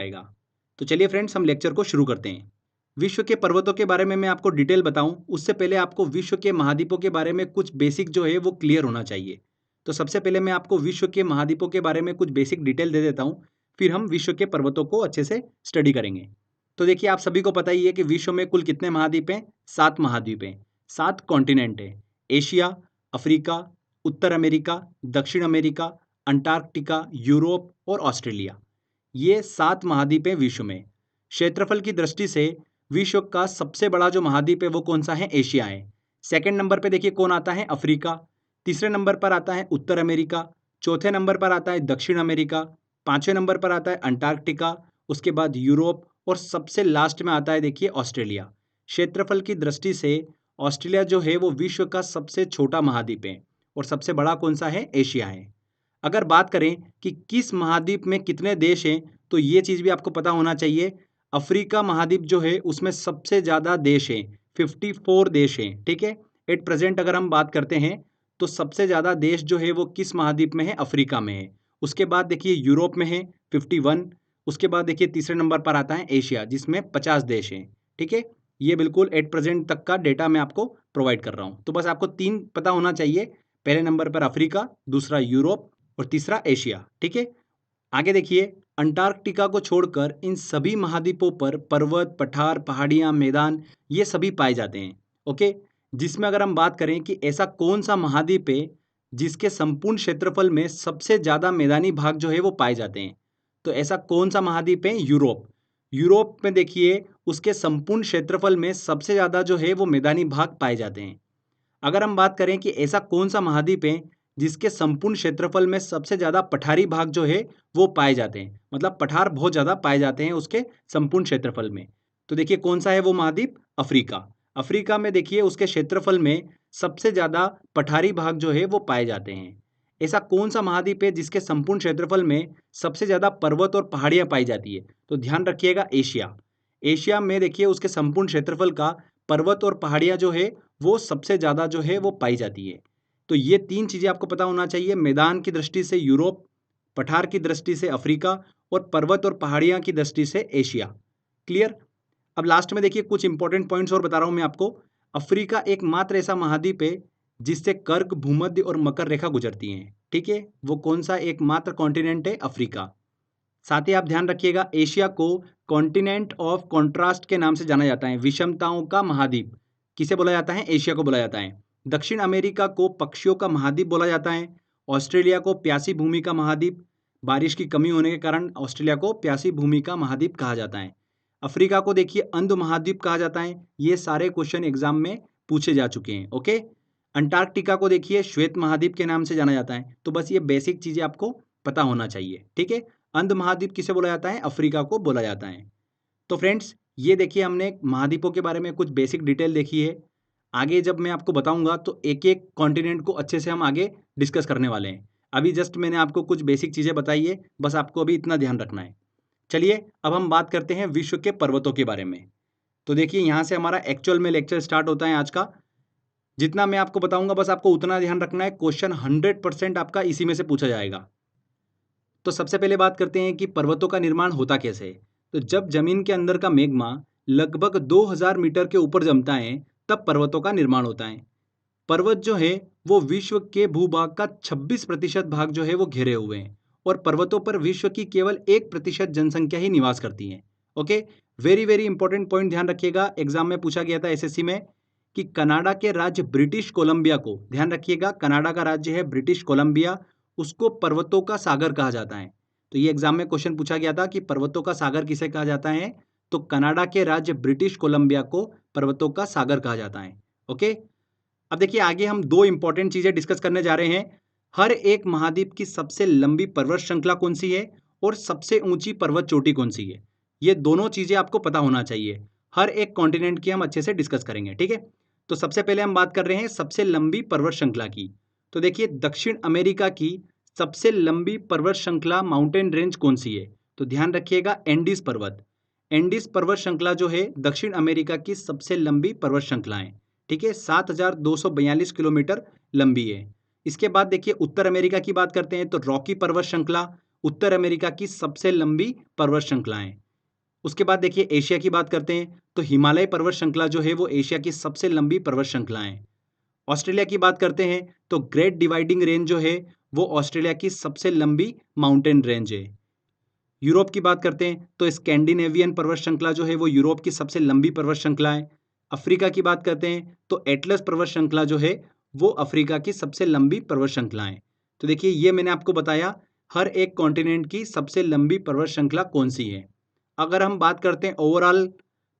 जाएगा। तो चलिए फ्रेंड्स, हम लेक्चर को शुरू करते हैं। विश्व के पर्वतों के बारे में मैं आपको डिटेल बताऊं, उससे पहले आपको विश्व के महाद्वीपों के बारे में कुछ बेसिक जो है वो क्लियर होना चाहिए। तो सबसे पहले मैं आपको विश्व के महाद्वीपों के बारे में कुछ बेसिक डिटेल दे देता हूं, फिर हम विश्व के पर्वतों को अच्छे से स्टडी करेंगे। तो देखिए, आप सभी को पता ही है कि विश्व में कुल कितने महाद्वीप हैं? 7 महाद्वीप हैं, 7 कॉन्टिनेंट हैं। एशिया, अफ्रीका, उत्तर अमेरिका, दक्षिण अमेरिका, अंटार्कटिका, यूरोप और ऑस्ट्रेलिया, ये 7 महाद्वीप हैं विश्व में। क्षेत्रफल की दृष्टि से विश्व का सबसे बड़ा जो महाद्वीप है वो कौन सा है? एशिया है। सेकंड नंबर पे देखिए कौन आता है? अफ्रीका। तीसरे नंबर पर आता है उत्तर अमेरिका। चौथे नंबर पर आता है दक्षिण अमेरिका। पांचवें नंबर पर आता है अंटार्कटिका। उसके बाद यूरोप और सबसे लास्ट में आता है देखिए ऑस्ट्रेलिया। क्षेत्रफल की दृष्टि से ऑस्ट्रेलिया जो है वो विश्व का सबसे छोटा महाद्वीप है और सबसे बड़ा कौन सा है? एशिया है। अगर बात करें कि किस महाद्वीप में कितने देश हैं, तो ये चीज़ भी आपको पता होना चाहिए। अफ्रीका महाद्वीप जो है उसमें सबसे ज़्यादा देश हैं, 54 देश हैं, ठीक है। एट प्रेजेंट अगर हम बात करते हैं तो सबसे ज़्यादा देश जो है वो किस महाद्वीप में है? अफ्रीका में है। उसके बाद देखिए यूरोप में है 51। उसके बाद देखिए तीसरे नंबर पर आता है एशिया, जिसमें 50 देश हैं, ठीक है। ये बिल्कुल एट प्रेजेंट तक का डेटा मैं आपको प्रोवाइड कर रहा हूँ। तो बस आपको 3 पता होना चाहिए। पहले नंबर पर अफ्रीका, दूसरा यूरोप और तीसरा एशिया, ठीक है। आगे देखिए, अंटार्कटिका को छोड़कर इन सभी महाद्वीपों पर पर्वत, पठार, पहाड़ियां, मैदान, ये सभी पाए जाते हैं, ओके। जिसमें अगर हम बात करें कि ऐसा कौन सा महाद्वीप है जिसके संपूर्ण क्षेत्रफल में सबसे ज़्यादा मैदानी भाग जो है वो पाए जाते हैं, तो ऐसा कौन सा महाद्वीप है? यूरोप। यूरोप में देखिए उसके संपूर्ण क्षेत्रफल में सबसे ज़्यादा जो है वो मैदानी भाग पाए जाते हैं। अगर हम बात करें कि ऐसा कौन सा महाद्वीप है जिसके संपूर्ण क्षेत्रफल में सबसे ज़्यादा पठारी भाग जो है वो पाए जाते हैं, मतलब पठार बहुत ज़्यादा पाए जाते हैं उसके संपूर्ण क्षेत्रफल में, तो देखिए कौन सा है वो महाद्वीप? अफ्रीका। अफ्रीका में देखिए उसके क्षेत्रफल में सबसे ज़्यादा पठारी भाग जो है वो पाए जाते हैं। ऐसा कौन सा महाद्वीप है जिसके संपूर्ण क्षेत्रफल में सबसे ज़्यादा पर्वत और पहाड़ियाँ पाई जाती है? तो ध्यान रखिएगा, एशिया। एशिया में देखिए उसके संपूर्ण क्षेत्रफल का पर्वत और पहाड़ियाँ जो है वो सबसे ज़्यादा जो है वो पाई जाती है। तो ये 3 चीज़ें आपको पता होना चाहिए। मैदान की दृष्टि से यूरोप, पठार की दृष्टि से अफ्रीका और पर्वत और पहाड़ियाँ की दृष्टि से एशिया। क्लियर? अब लास्ट में देखिए कुछ इंपॉर्टेंट पॉइंट्स और बता रहा हूँ मैं आपको। अफ्रीका एकमात्र ऐसा महाद्वीप है जिससे कर्क, भूमध्य और मकर रेखा गुजरती हैं, ठीक है। वो कौन सा एकमात्र कॉन्टिनेंट है? अफ्रीका। साथ ही आप ध्यान रखिएगा, एशिया को कॉन्टिनेंट ऑफ कॉन्ट्रास्ट के नाम से जाना जाता है, विषमताओं का महाद्वीप किसे बोला जाता है? एशिया को बोला जाता है। दक्षिण अमेरिका को पक्षियों का महाद्वीप बोला जाता है। ऑस्ट्रेलिया को प्यासी भूमि का महाद्वीप, बारिश की कमी होने के कारण ऑस्ट्रेलिया को प्यासी भूमि का महाद्वीप कहा जाता है। अफ्रीका को देखिए अंध महाद्वीप कहा जाता है। ये सारे क्वेश्चन एग्जाम में पूछे जा चुके हैं, ओके। अंटार्कटिका को देखिए श्वेत महाद्वीप के नाम से जाना जाता है। तो बस ये बेसिक चीजें आपको पता होना चाहिए, ठीक है। अंध महाद्वीप किसे बोला जाता है? अफ्रीका को बोला जाता है। तो फ्रेंड्स, ये देखिए हमने महाद्वीपों के बारे में कुछ बेसिक डिटेल देखी है। आगे जब मैं आपको बताऊंगा तो एक एक कॉन्टिनेंट को अच्छे से हम आगे डिस्कस करने वाले हैं। अभी जस्ट मैंने आपको कुछ बेसिक चीज़ें बताई है, बस आपको अभी इतना ध्यान रखना है। चलिए अब हम बात करते हैं विश्व के पर्वतों के बारे में। तो देखिए यहाँ से हमारा एक्चुअल में लेक्चर स्टार्ट होता है आज का। जितना मैं आपको बताऊंगा बस आपको उतना ध्यान रखना है। क्वेश्चन 100% आपका इसी में से पूछा जाएगा। तो सबसे पहले बात करते हैं कि पर्वतों का निर्माण होता कैसे है। तो जब जमीन के अंदर का मैग्मा लगभग 2000 मीटर के ऊपर जमता है तब पर्वतों का निर्माण होता है। पर्वत जो है वो विश्व के भूभाग का 26% भाग जो है वो घेरे हुए हैं और पर्वतों पर विश्व की केवल 1% जनसंख्या ही निवास करती है, okay. Very very important point ध्यान रखिएगा, एग्जाम में पूछा गया था एसएससी में कि कनाडा के राज्य ब्रिटिश कोलंबिया को, ध्यान रखिएगा कनाडा का राज्य है ब्रिटिश कोलंबिया, उसको पर्वतों का सागर कहा जाता है। तो ये एग्जाम में क्वेश्चन पूछा गया था कि पर्वतों का सागर किसे कहा जाता है? तो कनाडा के राज्य ब्रिटिश कोलंबिया को पर्वतों का सागर कहा जाता है, ओके। अब देखिए आगे हम दो इंपॉर्टेंट चीजें डिस्कस करने जा रहे हैं। हर एक महाद्वीप की सबसे लंबी पर्वत श्रृंखला कौन सी है और सबसे ऊंची पर्वत चोटी कौन सी है, ये दोनों चीजें आपको पता होना चाहिए। हर एक कॉन्टिनेंट की हम अच्छे से डिस्कस करेंगे, ठीक है। तो सबसे पहले हम बात कर रहे हैं सबसे लंबी पर्वत श्रृंखला की। तो देखिए दक्षिण अमेरिका की सबसे लंबी पर्वत श्रृंखला माउंटेन रेंज कौन सी है? तो ध्यान रखिएगा एंडीज पर्वत। एंडीज पर्वत श्रृंखला जो है दक्षिण अमेरिका की सबसे लंबी पर्वत श्रृंखला है, ठीक है। 7242 किलोमीटर लंबी है। इसके बाद देखिए उत्तर अमेरिका की बात करते हैं तो रॉकी पर्वत श्रृंखला, उत्तर अमेरिका की सबसे लंबी पर्वत श्रृंखलाएं। उसके बाद देखिए एशिया की बात करते हैं तो हिमालय पर्वत श्रृंखला जो है वो एशिया की सबसे लंबी पर्वत श्रृंखला है। ऑस्ट्रेलिया की बात करते हैं तो ग्रेट डिवाइडिंग रेंज जो है वो ऑस्ट्रेलिया की सबसे लंबी माउंटेन रेंज है। यूरोप की बात करते हैं तो स्कैंडिनेवियन पर्वत श्रृंखला जो है वो यूरोप की सबसे लंबी पर्वत श्रृंखला है। अफ्रीका की बात करते हैं तो एटलस पर्वत श्रृंखला जो है वो अफ्रीका की सबसे लंबी पर्वत श्रृंखला है। तो देखिए ये मैंने आपको बताया हर एक कॉन्टिनेंट की सबसे लंबी पर्वत श्रृंखला कौन सी है। अगर हम बात करते हैं ओवरऑल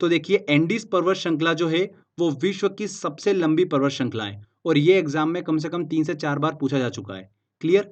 तो देखिए एंडीज पर्वत श्रृंखला जो है वो विश्व की सबसे लंबी पर्वत श्रृंखला है और ये एग्जाम में कम से कम 3 से 4 बार पूछा जा चुका है। क्लियर।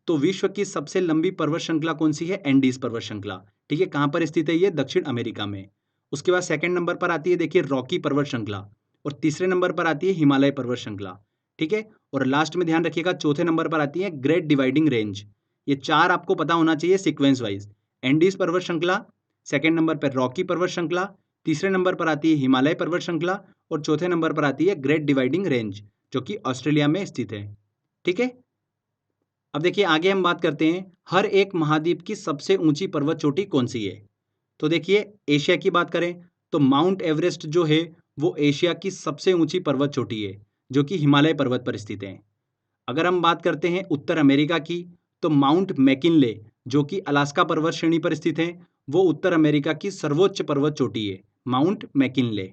तो विश्व की सबसे लंबी पर्वत श्रृंखला कौन सी है? एंडीज पर्वत श्रृंखला। ठीक है, कहां पर स्थित है ये? दक्षिण अमेरिका में। उसके बाद सेकंड नंबर पर आती है देखिए रॉकी पर्वत श्रृंखला और तीसरे नंबर पर आती है हिमालय पर्वत श्रृंखला। ठीक है, और लास्ट में ध्यान रखिएगा चौथे नंबर पर आती है ग्रेट डिवाइडिंग रेंज। ये चार आपको पता होना चाहिए सीक्वेंस वाइज। एंडीज पर्वत श्रृंखला, सेकंड नंबर पर रॉकी पर्वत श्रृंखला, तीसरे नंबर पर आती है हिमालय पर्वत श्रृंखला और चौथे नंबर पर आती है ग्रेट डिवाइडिंग रेंज जो कि ऑस्ट्रेलिया में स्थित है। ठीक है, अब देखिए आगे हम बात करते हैं हर एक महाद्वीप की सबसे ऊंची पर्वत चोटी कौन सी है। तो देखिए एशिया की बात करें तो माउंट एवरेस्ट जो है वो एशिया की सबसे ऊंची पर्वत चोटी है जो कि हिमालय पर्वत पर स्थित है। अगर हम बात करते हैं उत्तर अमेरिका की तो माउंट मैकिनले जो कि अलास्का पर्वत श्रेणी पर स्थित है वो उत्तर अमेरिका की सर्वोच्च पर्वत चोटी है, माउंट मैकिनले।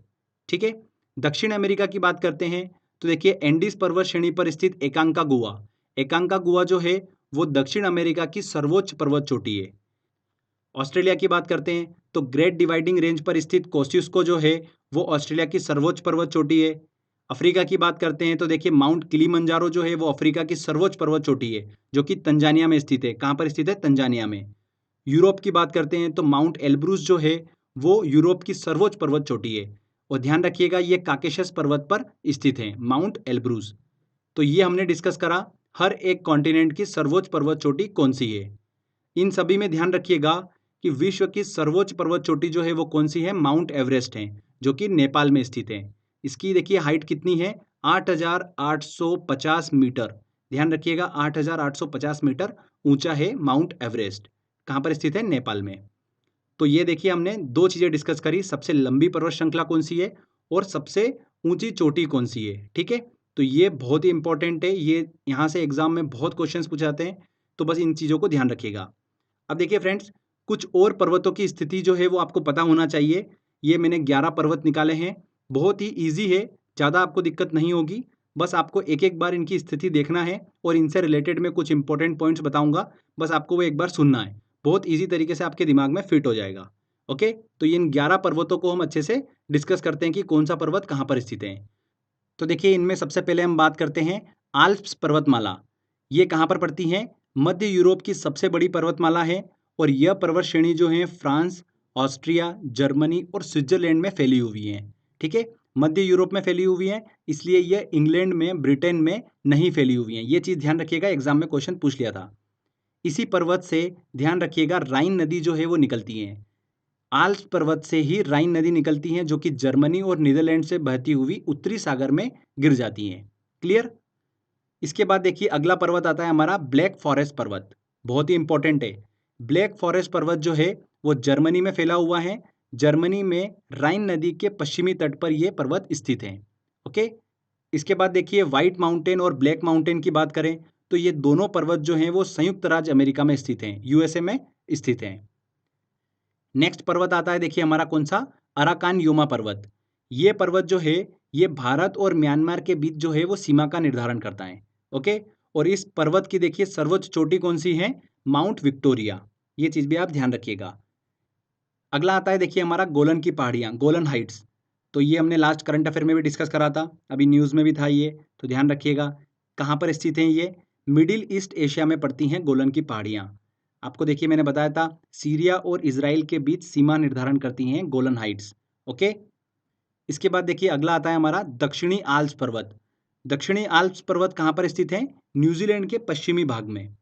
ठीक है, दक्षिण अमेरिका की बात करते हैं तो देखिए एंडीज पर्वत श्रेणी पर स्थित एकांकागुआ, एकांकागुआ जो है वो दक्षिण अमेरिका की सर्वोच्च पर्वत चोटी है। ऑस्ट्रेलिया की बात करते हैं तो ग्रेट डिवाइडिंग रेंज पर स्थित कोस्टिस्को जो है वो ऑस्ट्रेलिया की सर्वोच्च पर्वत चोटी है। अफ्रीका की बात करते हैं तो देखिए माउंट किलिमंजारो जो है वो अफ्रीका की सर्वोच्च पर्वत चोटी है जो कि तंजानिया में स्थित है। कहाँ पर स्थित है? तंजानिया में। यूरोप की बात करते हैं तो माउंट एल्ब्रूस जो है वो यूरोप की सर्वोच्च पर्वत चोटी है और ध्यान रखिएगा ये काकेशस पर्वत पर स्थित है, माउंट एल्ब्रूस। तो ये हमने डिस्कस करा हर एक कॉन्टिनेंट की सर्वोच्च पर्वत चोटी कौन सी है। इन सभी में ध्यान रखिएगा कि विश्व की सर्वोच्च पर्वत चोटी जो है वो कौन सी है? माउंट एवरेस्ट है जो कि नेपाल में स्थित है। इसकी देखिए हाइट कितनी है? 8,850 मीटर। ध्यान रखिएगा 8,850 मीटर ऊंचा है माउंट एवरेस्ट। कहाँ पर स्थित है? नेपाल में। तो ये देखिए हमने दो चीजें डिस्कस करी, सबसे लंबी पर्वत श्रृंखला कौन सी है और सबसे ऊंची चोटी कौन सी है। ठीक है, तो ये बहुत ही इंपॉर्टेंट है, ये यहाँ से एग्जाम में बहुत क्वेश्चंस पूछे जाते हैं, तो बस इन चीज़ों को ध्यान रखिएगा। अब देखिए फ्रेंड्स कुछ और पर्वतों की स्थिति जो है वो आपको पता होना चाहिए। ये मैंने 11 पर्वत निकाले हैं, बहुत ही ईजी है, ज़्यादा आपको दिक्कत नहीं होगी। बस आपको एक एक बार इनकी स्थिति देखना है और इनसे रिलेटेड मैं कुछ इंपॉर्टेंट पॉइंट्स बताऊंगा, बस आपको वो एक बार सुनना है, बहुत ईजी तरीके से आपके दिमाग में फिट हो जाएगा। ओके, तो इन 11 पर्वतों को हम अच्छे से डिस्कस करते हैं कि कौन सा पर्वत कहाँ पर स्थित है। तो देखिए इनमें सबसे पहले हम बात करते हैं आल्प्स पर्वतमाला। ये कहाँ पर पड़ती है? मध्य यूरोप की सबसे बड़ी पर्वतमाला है और यह पर्वत श्रेणी जो है फ्रांस, ऑस्ट्रिया, जर्मनी और स्विट्जरलैंड में फैली हुई है। ठीक है, मध्य यूरोप में फैली हुई है, इसलिए यह इंग्लैंड में, ब्रिटेन में नहीं फैली हुई है। ये चीज़ ध्यान रखिएगा, एग्जाम में क्वेश्चन पूछ लिया था। इसी पर्वत से ध्यान रखिएगा राइन नदी जो है वो निकलती है। आल्प्स पर्वत से ही राइन नदी निकलती हैं जो कि जर्मनी और नीदरलैंड से बहती हुई उत्तरी सागर में गिर जाती हैं। क्लियर। इसके बाद देखिए अगला पर्वत आता है हमारा ब्लैक फॉरेस्ट पर्वत, बहुत ही इंपॉर्टेंट है। ब्लैक फॉरेस्ट पर्वत जो है वो जर्मनी में फैला हुआ है। जर्मनी में राइन नदी के पश्चिमी तट पर यह पर्वत स्थित है। ओके, इसके बाद देखिए व्हाइट माउंटेन और ब्लैक माउंटेन की बात करें तो ये दोनों पर्वत जो हैं वो संयुक्त राज्य अमेरिका में स्थित हैं, यूएसए में स्थित हैं। नेक्स्ट पर्वत आता है देखिए हमारा कौन सा? अराकान योमा पर्वत। ये पर्वत जो है ये भारत और म्यांमार के बीच जो है वो सीमा का निर्धारण करता है। ओके, और इस पर्वत की देखिए सर्वोच्च चोटी कौन सी है? Mount Victoria. ये चीज भी आप ध्यान रखिएगा। अगला आता है देखिए हमारा गोलन की पहाड़ियाँ, गोलन हाइट्स। तो ये हमने लास्ट करंट अफेयर में भी डिस्कस करा था, अभी न्यूज़ में भी था ये, तो ध्यान रखिएगा। कहाँ पर स्थित हैं ये? मिडिल ईस्ट एशिया में पड़ती हैं गोलन की पहाड़ियाँ। आपको देखिए मैंने बताया था सीरिया और इजराइल के बीच सीमा निर्धारण करती हैं गोलन हाइट्स। ओके, इसके बाद देखिए अगला आता है हमारा दक्षिणी आल्प्स पर्वत। दक्षिणी आल्प्स पर्वत कहाँ पर स्थित है? न्यूजीलैंड के पश्चिमी भाग में।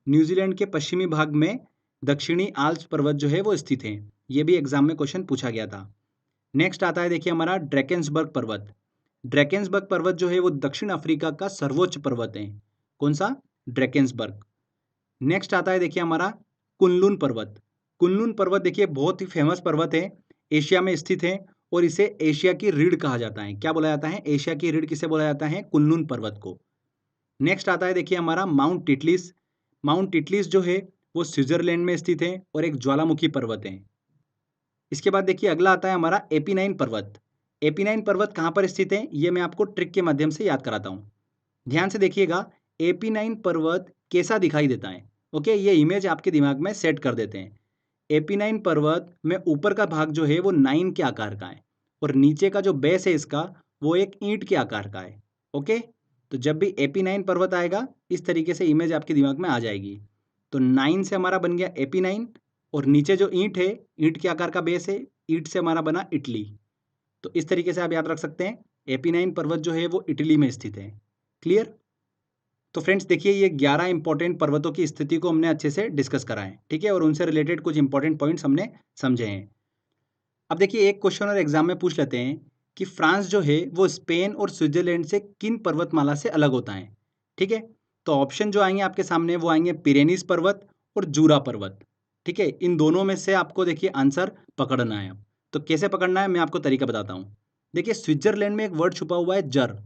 न्यूजीलैंड के पश्चिमी भाग में दक्षिणी आल्प्स पर्वत जो है वो स्थित है। ये भी एग्जाम में क्वेश्चन पूछा गया था। नेक्स्ट आता है देखिए हमारा ड्रैकेंसबर्ग पर्वत। ड्रैकेंसबर्ग पर्वत जो है वो दक्षिण अफ्रीका का सर्वोच्च पर्वत है। कौन सा? ड्रैकेंसबर्ग। नेक्स्ट आता है देखिए हमारा कुनलुन पर्वत। कुनलुन पर्वत देखिए बहुत ही फेमस पर्वत है, एशिया में स्थित है और इसे एशिया की रीढ़ कहा जाता है। क्या बोला जाता है? एशिया की रीढ़ किसे बोला जाता है? कुनलुन पर्वत को। नेक्स्ट आता है देखिए हमारा माउंट टिटलिस। माउंट टिटलिस जो है वो स्विट्जरलैंड में स्थित है और एक ज्वालामुखी पर्वत है। इसके बाद देखिए अगला आता है हमारा एपीनाइन पर्वत। एपीनाइन पर्वत कहाँ पर स्थित है ये मैं आपको ट्रिक के माध्यम से याद कराता हूँ। ध्यान से देखिएगा, एपीनाइन पर्वत कैसा दिखाई देता है। ओके, ये इमेज आपके दिमाग में सेट कर देते हैं। एपीनाइन पर्वत में ऊपर का भाग जो है वो 9 के आकार का है और नीचे का जो बेस है इसका वो एक ईंट के आकार का है। ओके, तो जब भी एपीनाइन पर्वत आएगा इस तरीके से इमेज आपके दिमाग में आ जाएगी। तो 9 से हमारा बन गया एपीनाइन और नीचे जो ईंट है, ईंट के आकार का बेस है, ईंट से हमारा बना इटली। तो इस तरीके से आप याद रख सकते हैं, एपीनाइन पर्वत जो है वो इटली में स्थित है। क्लियर? तो फ्रेंड्स देखिए ये 11 इंपॉर्टेंट पर्वतों की स्थिति को हमने अच्छे से डिस्कस करा है, ठीक है, और उनसे रिलेटेड कुछ इंपॉर्टेंट पॉइंट्स हमने समझे हैं। अब देखिए एक क्वेश्चन और एग्जाम में पूछ लेते हैं कि फ्रांस जो है वो स्पेन और स्विट्जरलैंड से किन पर्वतमाला से अलग होता है। ठीक है, तो ऑप्शन जो आएंगे आपके सामने वो आएंगे पिरेनीज पर्वत और जूरा पर्वत। ठीक है, इन दोनों में से आपको देखिए आंसर पकड़ना है। तो कैसे पकड़ना है मैं आपको तरीका बताता हूँ। देखिए स्विट्जरलैंड में एक वर्ड छुपा हुआ है जर।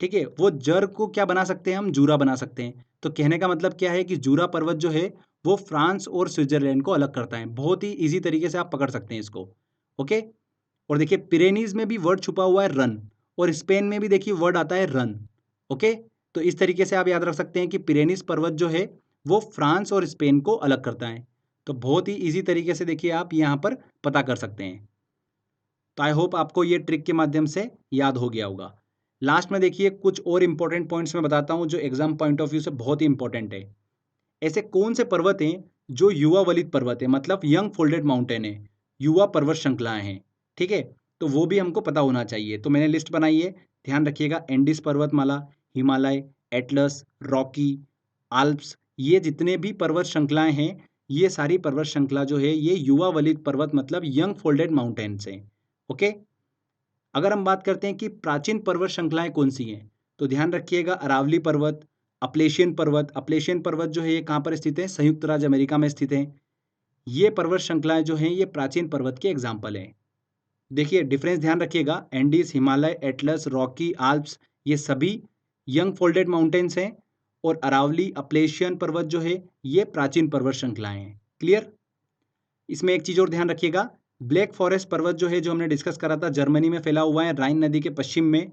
ठीक है, वो जर को क्या बना सकते हैं हम? जूरा बना सकते हैं। तो कहने का मतलब क्या है कि जूरा पर्वत जो है वो फ्रांस और स्विट्जरलैंड को अलग करता है। बहुत ही इजी तरीके से आप पकड़ सकते हैं इसको। ओके, और देखिए पिरेनीज में भी वर्ड छुपा हुआ है रन और स्पेन में भी देखिए वर्ड आता है रन। ओके, तो इस तरीके से आप याद रख सकते हैं कि पिरेनीज पर्वत जो है वो फ्रांस और स्पेन को अलग करता है। तो बहुत ही इजी तरीके से देखिए आप यहाँ पर पता कर सकते हैं। तो आई होप आपको ये ट्रिक के माध्यम से याद हो गया होगा। लास्ट में देखिए कुछ और इंपॉर्टेंट पॉइंट्स मैं बताता हूँ जो एग्जाम पॉइंट ऑफ व्यू से बहुत ही इंपॉर्टेंट है। ऐसे कौन से पर्वत हैं जो युवा वलित पर्वत है, मतलब यंग फोल्डेड माउंटेन है, युवा पर्वत श्रृंखलाएं हैं। ठीक है, तो वो भी हमको पता होना चाहिए। तो मैंने लिस्ट बनाई है, ध्यान रखिएगा। एंडीज पर्वतमाला, हिमालय, एटलस, रॉकी, आल्प्स, ये जितने भी पर्वत श्रृंखलाएं हैं ये सारी पर्वत श्रृंखला जो है ये युवा वलित पर्वत मतलब यंग फोल्डेड माउंटेन्स हैं। ओके, अगर हम बात करते हैं कि प्राचीन पर्वत श्रृंखलाएं कौन सी हैं, तो ध्यान रखिएगा अरावली पर्वत, अपलेशियन पर्वत। अपलेशियन पर्वत जो है ये कहाँ पर स्थित है? संयुक्त राज्य अमेरिका में स्थित है। ये पर्वत श्रृंखलाएं जो हैं ये प्राचीन पर्वत के एग्जाम्पल हैं। देखिए डिफरेंस ध्यान रखिएगा, Andes, Himalaya, Atlas, Rocky, Alps ये सभी यंग फोल्डेड माउंटेन्स हैं और अरावली, अपलेशियन पर्वत जो है ये प्राचीन पर्वत श्रृंखलाएं हैं। क्लियर? इसमें एक चीज़ और ध्यान रखिएगा, ब्लैक फॉरेस्ट पर्वत जो है जो हमने डिस्कस करा था, जर्मनी में फैला हुआ है राइन नदी के पश्चिम में,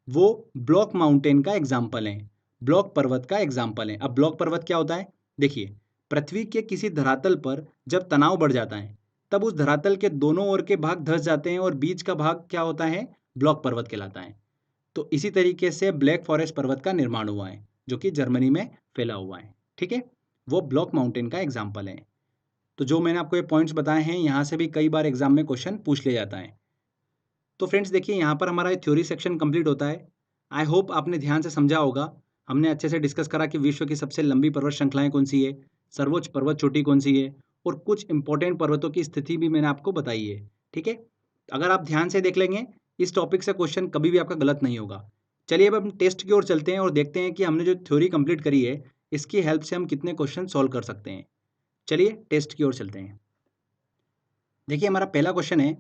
वो ब्लॉक माउंटेन का एग्जाम्पल है, ब्लॉक पर्वत का एग्जाम्पल है। अब ब्लॉक पर्वत क्या होता है? देखिए पृथ्वी के किसी धरातल पर जब तनाव बढ़ जाता है तब उस धरातल के दोनों ओर के भाग धंस जाते हैं और बीच का भाग क्या होता है? ब्लॉक पर्वत कहलाता है। तो इसी तरीके से ब्लैक फॉरेस्ट पर्वत का निर्माण हुआ है जो कि जर्मनी में फैला हुआ है। ठीक है, वो ब्लॉक माउंटेन का एग्जाम्पल है। तो जो मैंने आपको ये पॉइंट्स बताए हैं यहाँ से भी कई बार एग्जाम में क्वेश्चन पूछ लिया जाता है। तो फ्रेंड्स देखिए यहाँ पर हमारा थ्योरी सेक्शन कंप्लीट होता है। आई होप आपने ध्यान से समझा होगा। हमने अच्छे से डिस्कस करा कि विश्व की सबसे लंबी पर्वत श्रृंखलाएं कौन सी है, सर्वोच्च पर्वत चोटी कौन सी है और कुछ इंपॉर्टेंट पर्वतों की स्थिति भी मैंने आपको बताई है। ठीक है, अगर आप ध्यान से देख लेंगे इस टॉपिक से क्वेश्चन कभी भी आपका गलत नहीं होगा। चलिए अब हम टेस्ट की ओर चलते हैं और देखते हैं कि हमने जो थ्योरी कंप्लीट करी है इसकी हेल्प से हम कितने क्वेश्चन सॉल्व कर सकते हैं। चलिए टेस्ट की ओर चलते हैं। देखिए हमारा पहला क्वेश्चन है,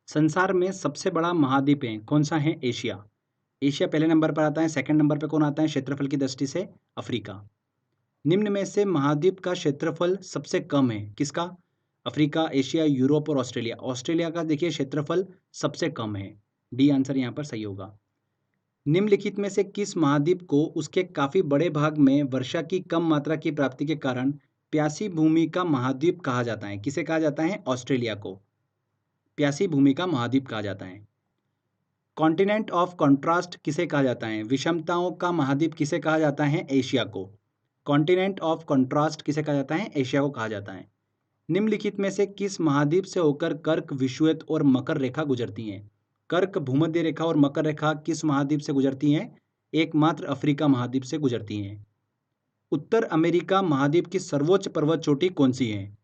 संसार में सबसे बड़ा महाद्वीप है कौन सा है? एशिया। एशिया पहले नंबर पर आता है। सेकंड नंबर पर कौन आता है क्षेत्रफल की दृष्टि से? अफ्रीका। निम्न में से महाद्वीप का क्षेत्रफल सबसे कम है किसका? अफ्रीका, एशिया, यूरोप और ऑस्ट्रेलिया। ऑस्ट्रेलिया का देखिए क्षेत्रफल सबसे कम है। डी आंसर यहाँ पर सही होगा। निम्नलिखित में से किस महाद्वीप को उसके काफी बड़े भाग में वर्षा की कम मात्रा की प्राप्ति के कारण प्यासी भूमि का महाद्वीप कहा जाता है? किसे कहा जाता है? ऑस्ट्रेलिया को प्यासी भूमि का महाद्वीप कहा जाता है। कॉन्टिनेंट ऑफ कॉन्ट्रास्ट किसे कहा जाता है? विषमताओं का महाद्वीप किसे कहा जाता है? एशिया को। कॉन्टिनेंट ऑफ कॉन्ट्रास्ट किसे कहा जाता है? एशिया को कहा जाता है। निम्नलिखित में से किस महाद्वीप से होकर कर्क, विषुवत और मकर रेखा गुजरती हैं? कर्क, भूमध्य रेखा और मकर रेखा किस महाद्वीप से गुजरती हैं? एकमात्र अफ्रीका महाद्वीप से गुजरती हैं। उत्तर अमेरिका महाद्वीप की सर्वोच्च पर्वत चोटी कौन सी है?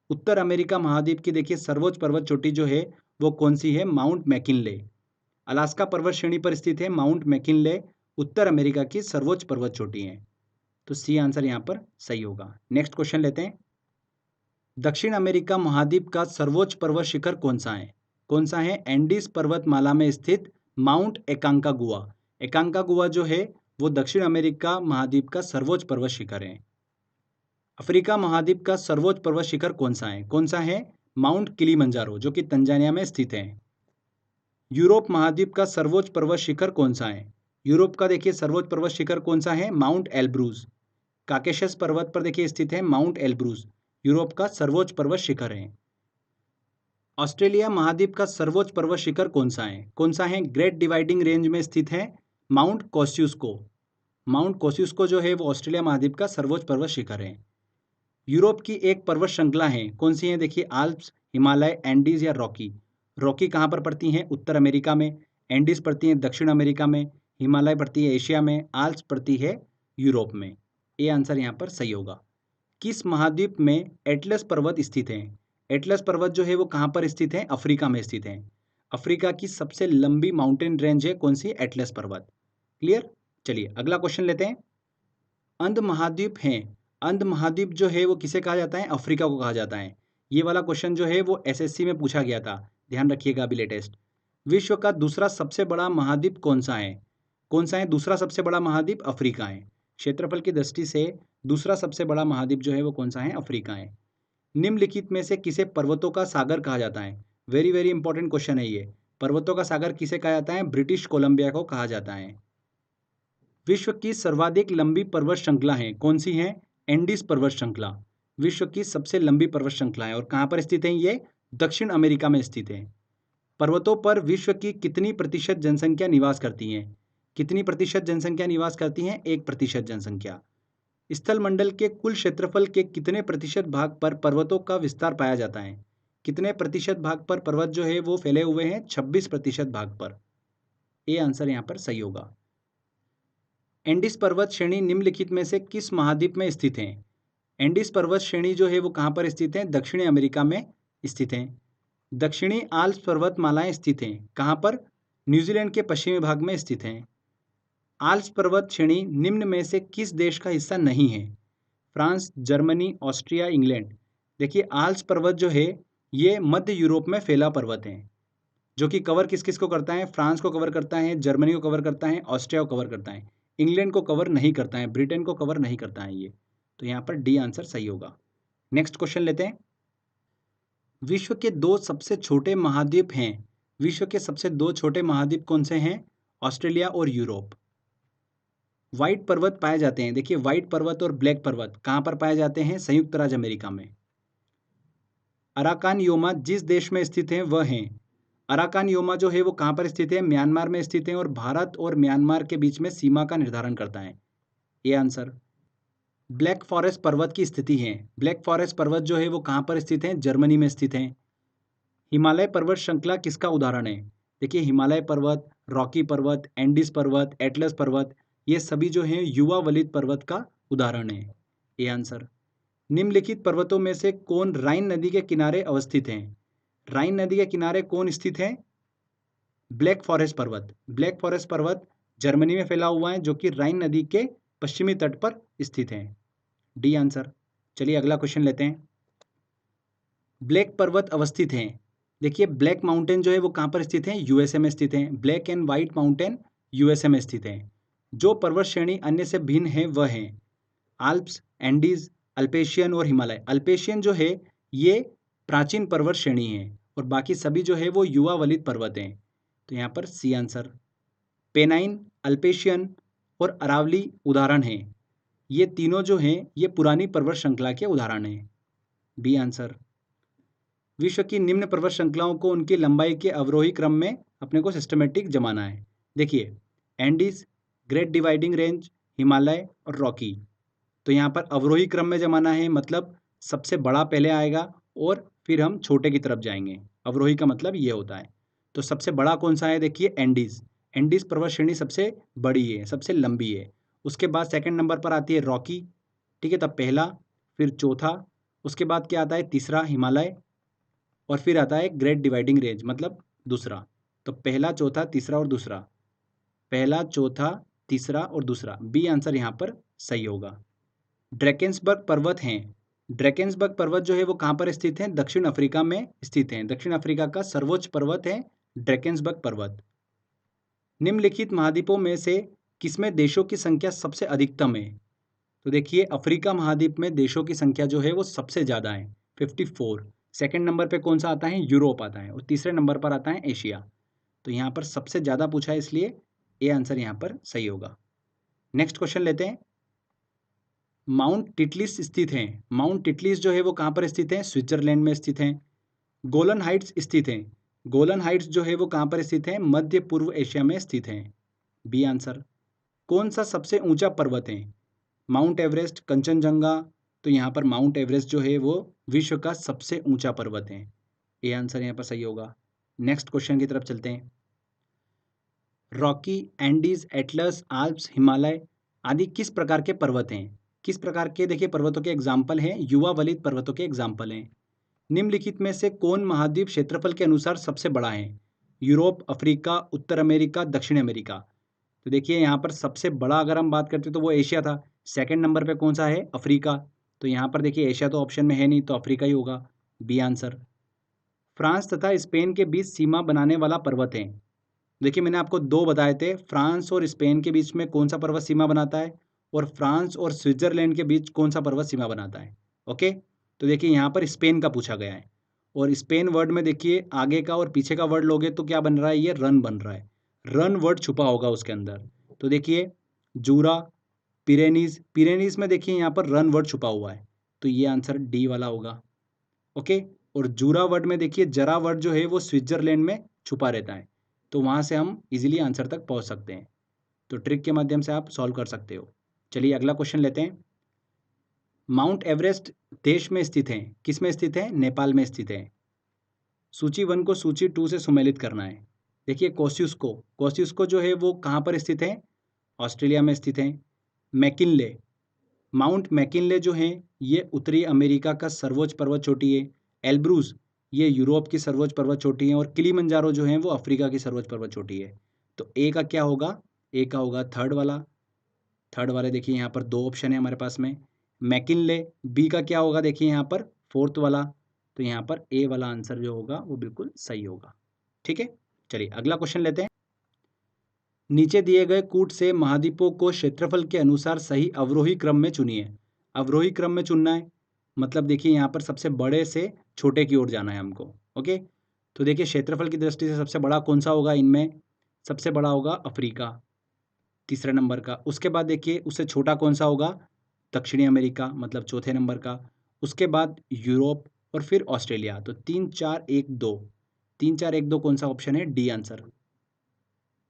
उत्तर अमेरिका महाद्वीप की देखिए सर्वोच्च पर्वत चोटी जो है वो कौन सी है? Mount McKinley. अलास्का पर्वत श्रेणी पर स्थित है माउंट मैकिनले, उत्तर अमेरिका की सर्वोच्च पर्वत चोटी है। तो सी आंसर यहाँ पर सही होगा। नेक्स्ट क्वेश्चन लेते हैं। दक्षिण अमेरिका महाद्वीप का सर्वोच्च पर्वत शिखर कौन सा है? कौन सा है? एंडीज पर्वतमाला में स्थित माउंट एकांकागुआ। एकांकागुआ जो है वो दक्षिण अमेरिका महाद्वीप का सर्वोच्च पर्वत शिखर है। अफ्रीका महाद्वीप का सर्वोच्च पर्वत शिखर कौन सा है? कौन सा है? माउंट किलिमंजारो, जो कि तंजानिया में स्थित है। यूरोप महाद्वीप का सर्वोच्च पर्वत शिखर कौन सा है? यूरोप का देखिए सर्वोच्च पर्वत शिखर कौन सा है? Mount Elburz. काकेशस पर्वत पर देखिए स्थित है माउंट एल्ब्रूज, यूरोप का सर्वोच्च पर्वत शिखर है। ऑस्ट्रेलिया महाद्वीप का सर्वोच्च पर्वत शिखर कौन सा है? कौन सा है? ग्रेट डिवाइडिंग रेंज में स्थित है माउंट कोस्सियुस्को। माउंट कोस्सियुस्को जो है वो ऑस्ट्रेलिया महाद्वीप का सर्वोच्च पर्वत शिखर है। यूरोप की एक पर्वत श्रृंखला है, कौन सी है? देखिए आल्प्स, हिमालय, एंडीज या रॉकी। रॉकी कहाँ पर पड़ती हैं? उत्तर अमेरिका में। एंडीज पड़ती हैं दक्षिण अमेरिका में। हिमालय पड़ती है एशिया में। आल्प्स पड़ती है यूरोप में। ये आंसर यहाँ पर सही होगा। किस महाद्वीप में एटलस पर्वत स्थित है? एटलस पर्वत जो है वो कहाँ पर स्थित है? अफ्रीका में स्थित है। अफ्रीका की सबसे लंबी माउंटेन रेंज है कौन सी? एटलस पर्वत। क्लियर? चलिए अगला क्वेश्चन लेते हैं। अंध महाद्वीप हैं। अंध महाद्वीप जो है वो किसे कहा जाता है? अफ्रीका को कहा जाता है। ये वाला क्वेश्चन जो है वो एसएससी में पूछा गया था, ध्यान रखिएगा अभी लेटेस्ट। विश्व का दूसरा सबसे बड़ा महाद्वीप कौन सा है? कौन सा है दूसरा सबसे बड़ा महाद्वीप? अफ्रीका है। क्षेत्रफल की दृष्टि से दूसरा सबसे बड़ा महाद्वीप जो है वो कौन सा है? अफ्रीका है। निम्नलिखित में से किसे पर्वतों का सागर कहा जाता है? वेरी वेरी इंपॉर्टेंट क्वेश्चन है ये। पर्वतों का सागर किसे कहा जाता है? ब्रिटिश कोलंबिया को कहा जाता है। विश्व की सर्वाधिक लंबी पर्वत श्रृंखला है, कौन सी है? एंडीज पर्वत श्रृंखला विश्व की सबसे लंबी पर्वत श्रृंखला है। और कहाँ पर स्थित है ये? दक्षिण अमेरिका में स्थित है। पर्वतों पर विश्व की कितनी प्रतिशत जनसंख्या निवास करती है? कितनी प्रतिशत जनसंख्या निवास करती है? 1% जनसंख्या। स्थल मंडल के कुल क्षेत्रफल के कितने प्रतिशत भाग पर पर्वतों का विस्तार पाया जाता है? कितने प्रतिशत भाग पर पर्वत जो है वो फैले हुए हैं? 26% भाग पर। ये आंसर यहाँ पर सही होगा। एंडीज पर्वत श्रेणी निम्नलिखित में से किस महाद्वीप में स्थित है? एंडीज पर्वत श्रेणी जो है वो कहाँ पर स्थित है? दक्षिणी अमेरिका में स्थित है। दक्षिणी आल्प्स पर्वतमालाएं स्थित हैं कहाँ पर? न्यूजीलैंड के पश्चिमी भाग में स्थित हैं। आल्प्स पर्वत श्रेणी निम्न में से किस देश का हिस्सा नहीं है? France, Germany, Austria, England. देखिए आल्प्स पर्वत जो है ये मध्य यूरोप में फैला पर्वत है, जो कि कवर किस किस को करता है? फ्रांस को कवर करता है, जर्मनी को कवर करता है, ऑस्ट्रिया को कवर करता है, इंग्लैंड को कवर नहीं करता है, ब्रिटेन को कवर नहीं करता है ये। तो यहाँ पर डी आंसर सही होगा। नेक्स्ट क्वेश्चन लेते हैं। विश्व के दो सबसे छोटे महाद्वीप हैं। विश्व के सबसे दो छोटे महाद्वीप कौन से हैं? ऑस्ट्रेलिया और यूरोप। व्हाइट पर्वत पाए जाते हैं, देखिए व्हाइट पर्वत और ब्लैक पर्वत कहाँ पर पाए जाते हैं? संयुक्त राज्य अमेरिका में। अराकान योमा जिस देश में स्थित है वह है। अराकान योमा जो है वो कहाँ पर स्थित है? म्यांमार में स्थित है और भारत और म्यांमार के बीच में सीमा का निर्धारण करता है। ये आंसर। ब्लैक फॉरेस्ट पर्वत की स्थिति है। ब्लैक फॉरेस्ट पर्वत जो है वो कहाँ पर स्थित है? जर्मनी में स्थित है। हिमालय पर्वत श्रृंखला किसका उदाहरण है? देखिए हिमालय पर्वत, रॉकी पर्वत, एंडीज पर्वत, एटलस पर्वत, ये सभी जो हैं युवा वलित पर्वत का उदाहरण है। ये आंसर। निम्नलिखित पर्वतों में से कौन राइन नदी के किनारे अवस्थित है? राइन नदी के किनारे कौन स्थित है? ब्लैक फॉरेस्ट पर्वत। ब्लैक फॉरेस्ट पर्वत जर्मनी में फैला हुआ है, जो कि राइन नदी के पश्चिमी तट पर स्थित है। D answer. चलिए अगला क्वेश्चन लेते हैं। ब्लैक पर्वत अवस्थित हैं। देखिए ब्लैक माउंटेन जो है वो कहाँ पर स्थित है? यूएसए में स्थित है। Black and white mountain USA में स्थित है। जो पर्वत श्रेणी अन्य से भिन्न है वह है आल्प्स, एंडीज, अल्पेशियन और हिमालय। अल्पेशियन जो है ये प्राचीन पर्वत श्रेणी है और बाकी सभी जो है वो युवा वलित पर्वत हैं। तो यहाँ पर सी आंसर। पेनाइन, अल्पेशियन और अरावली उदाहरण हैं। ये तीनों जो हैं ये पुरानी पर्वत श्रृंखला के उदाहरण हैं। B answer. विश्व की निम्न पर्वत श्रृंखलाओं को उनकी लंबाई के अवरोही क्रम में अपने को सिस्टमेटिक जमाना है। देखिए Andes, great dividing range, Himalaya और रॉकी। तो यहाँ पर अवरोही क्रम में जमाना है, मतलब सबसे बड़ा पहले आएगा और फिर हम छोटे की तरफ जाएंगे। अवरोही का मतलब ये होता है। तो सबसे बड़ा कौन सा है? देखिए एंडीज। एंडीज पर्वत श्रेणी सबसे बड़ी है, सबसे लंबी है। उसके बाद सेकंड नंबर पर आती है रॉकी, ठीक है, तब पहला, फिर चौथा, उसके बाद क्या आता है? तीसरा हिमालय, और फिर आता है ग्रेट डिवाइडिंग रेंज मतलब दूसरा। तो पहला, चौथा, तीसरा और दूसरा। पहला, चौथा, तीसरा और दूसरा। बी आंसर यहाँ पर सही होगा। ड्रैकेंसबर्ग पर्वत हैं ड्रैकेंसबर्ग पर्वत जो है वो कहाँ पर स्थित है? दक्षिण अफ्रीका में स्थित है। दक्षिण अफ्रीका का सर्वोच्च पर्वत है ड्रैकेंसबर्ग पर्वत। निम्नलिखित महाद्वीपों में से किसमें देशों की संख्या सबसे अधिकतम है? तो देखिए अफ्रीका महाद्वीप में देशों की संख्या जो है वो सबसे ज़्यादा है 54। सेकंड नंबर पे कौन सा आता है? यूरोप आता है। और तीसरे नंबर पर आता है एशिया। तो यहाँ पर सबसे ज़्यादा पूछा है इसलिए ए आंसर यहाँ पर सही होगा। नेक्स्ट क्वेश्चन लेते हैं। माउंट टिटलिस स्थित है। माउंट टिटलिस जो है वो कहाँ पर स्थित है? स्विट्जरलैंड में स्थित है। गोलन हाइट्स स्थित है। गोलन हाइट्स जो है वो कहाँ पर स्थित है? मध्य पूर्व एशिया में स्थित है। B answer. कौन सा सबसे ऊंचा पर्वत है? Mount Everest, Kanchenjunga. तो यहाँ पर माउंट एवरेस्ट जो है वो विश्व का सबसे ऊंचा पर्वत है। ए आंसर यहाँ पर सही होगा। नेक्स्ट क्वेश्चन की तरफ चलते हैं। Rocky, Andes, Atlas, Alps, Himalaya आदि किस प्रकार के पर्वत हैं? किस प्रकार के देखिए पर्वतों के एग्जाम्पल हैं? युवा वलित पर्वतों के एग्जाम्पल हैं। निम्नलिखित में से कौन महाद्वीप क्षेत्रफल के अनुसार सबसे बड़ा है? यूरोप, अफ्रीका, उत्तर अमेरिका, दक्षिण अमेरिका। तो देखिए यहाँ पर सबसे बड़ा अगर हम बात करते तो वो एशिया था। सेकंड नंबर पे कौन सा है? अफ्रीका। तो यहाँ पर देखिए एशिया तो ऑप्शन में है नहीं, तो अफ्रीका ही होगा। B answer. फ्रांस तथा स्पेन के बीच सीमा बनाने वाला पर्वत है। देखिए मैंने आपको दो बताए थे, फ्रांस और स्पेन के बीच में कौन सा पर्वत सीमा बनाता है, और फ्रांस और स्विट्जरलैंड के बीच कौन सा पर्वत सीमा बनाता है। ओके, तो देखिए यहाँ पर स्पेन का पूछा गया है। और स्पेन वर्ड में देखिए आगे का और पीछे का वर्ड लोगे तो क्या बन रहा है? ये रन बन रहा है। रन वर्ड छुपा होगा उसके अंदर। तो देखिए जूरा, पिरेनीज, पिरेनीज में देखिए यहाँ पर रन वर्ड छुपा हुआ है। तो ये आंसर डी वाला होगा। ओके, और जूरा वर्ड में देखिए जरा वर्ड जो है वो स्विट्जरलैंड में छुपा रहता है। तो वहाँ से हम इजीली आंसर तक पहुँच सकते हैं। तो ट्रिक के माध्यम से आप सॉल्व कर सकते हो। चलिए अगला क्वेश्चन लेते हैं। माउंट एवरेस्ट देश में स्थित है। किस में स्थित है? नेपाल में स्थित है। सूची 1 को सूची 2 से सुमेलित करना है। देखिए कोस्युस्को, कोस्युस्को जो है वो कहाँ पर स्थित है? ऑस्ट्रेलिया में स्थित है। मैकिनले, माउंट मैकिनले जो है ये उत्तरी अमेरिका का सर्वोच्च पर्वत चोटी है। एल्ब्रूज ये यूरोप की सर्वोच्च पर्वत चोटी है। और किलीमंजारो जो है वो अफ्रीका की सर्वोच्च पर्वत चोटी है। तो ए का क्या होगा? ए का होगा थर्ड वाला। थर्ड वाले देखिए यहाँ पर दो ऑप्शन है हमारे पास में, मैकिनले। बी का क्या होगा? देखिए यहाँ पर फोर्थ वाला। तो यहाँ पर ए वाला आंसर जो होगा वो बिल्कुल सही होगा। ठीक है, चलिए अगला क्वेश्चन लेते हैं। नीचे दिए गए कूट से महाद्वीपों को क्षेत्रफल के अनुसार सही अवरोही क्रम में चुनिए। अवरोही क्रम में चुनना है, मतलब देखिए यहाँ पर सबसे बड़े से छोटे की ओर जाना है हमको। ओके, तो देखिए क्षेत्रफल की दृष्टि से सबसे बड़ा कौन सा होगा इनमें? सबसे बड़ा होगा अफ्रीका, तीसरे नंबर का। उसके बाद देखिए उससे छोटा कौन सा होगा? दक्षिणी अमेरिका, मतलब चौथे नंबर का। उसके बाद यूरोप और फिर ऑस्ट्रेलिया। तो 3 4 1 2, 3 4 1 2 कौन सा ऑप्शन है? D answer.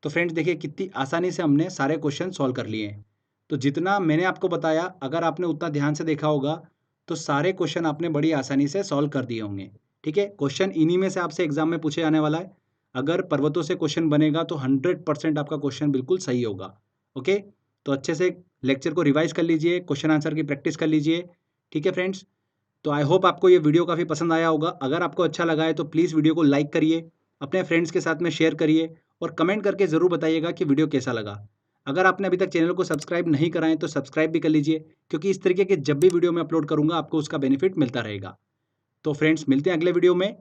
तो फ्रेंड्स देखिए कितनी आसानी से हमने सारे क्वेश्चन सॉल्व कर लिए हैं। तो जितना मैंने आपको बताया अगर आपने उतना ध्यान से देखा होगा तो सारे क्वेश्चन आपने बड़ी आसानी से सॉल्व कर दिए होंगे। ठीक है, क्वेश्चन इन्हीं में से आपसे एग्जाम में पूछे जाने वाला है। अगर पर्वतों से क्वेश्चन बनेगा तो 100% आपका क्वेश्चन बिल्कुल सही होगा। ओके, तो अच्छे से लेक्चर को रिवाइज कर लीजिए, क्वेश्चन आंसर की प्रैक्टिस कर लीजिए। ठीक है फ्रेंड्स, तो आई होप आपको ये वीडियो काफ़ी पसंद आया होगा। अगर आपको अच्छा लगा है तो प्लीज़ वीडियो को लाइक करिए, अपने फ्रेंड्स के साथ में शेयर करिए और कमेंट करके ज़रूर बताइएगा कि वीडियो कैसा लगा। अगर आपने अभी तक चैनल को सब्सक्राइब नहीं करा है तो सब्सक्राइब भी कर लीजिए, क्योंकि इस तरीके के जब भी वीडियो मैं अपलोड करूँगा आपको उसका बेनिफिट मिलता रहेगा। तो फ्रेंड्स मिलते हैं अगले वीडियो में।